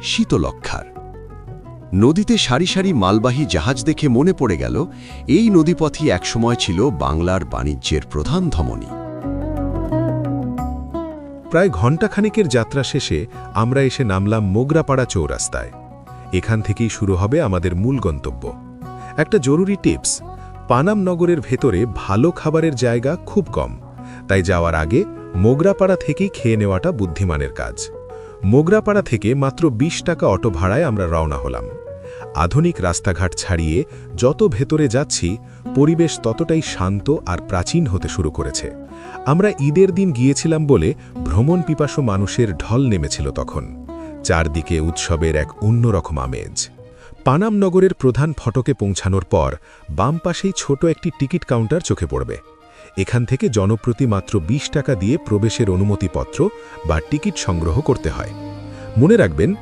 শীতলক্ষার। নদীতে সারি সারি মালবাহী জাহাজ দেখে মনে পড়ে গেল এই নদীপথই একসময় ছিল বাংলার বাণিজ্যের প্রধান ধমনী। প্রায় ঘণ্টাখানেকের যাত্রা শেষে আমরা এসে নামলাম মোগরাপাড়া চৌরাস্তায়। এখান থেকেই শুরু হবে আমাদের মূল গন্তব্য। একটা জরুরি টিপস, পানাম নগরের ভেতরে ভালো খাবারের জায়গা খুব কম, তাই যাওয়ার আগে মোগরাপাড়া থেকেই খেয়ে নেওয়াটা বুদ্ধিমানের কাজ। মোগরাপাড়া থেকে মাত্র ২০ টাকা অটো ভাড়ায় আমরা রওনা হলাম। আধুনিক রাস্তাঘাট ছাড়িয়ে যত ভেতরে যাচ্ছি, পরিবেশ ততটাই শান্ত আর প্রাচীন হতে শুরু করেছে। আমরা ঈদের দিন গিয়েছিলাম বলে ভ্রমণ পিপাসু মানুষের ঢল নেমেছিল তখন। চারদিকে উৎসবের এক অন্যরকম আমেজ। পানাম নগরের প্রধান ফটকে পৌঁছানোর পর বাম পাশেই ছোট একটি টিকিট কাউন্টার চোখে পড়বে। এখান থেকে জনপ্রতি মাত্র ২০ টাকা দিয়ে প্রবেশের অনুমতিপত্র বা টিকিট সংগ্রহ করতে হয়। মনে রাখবেন,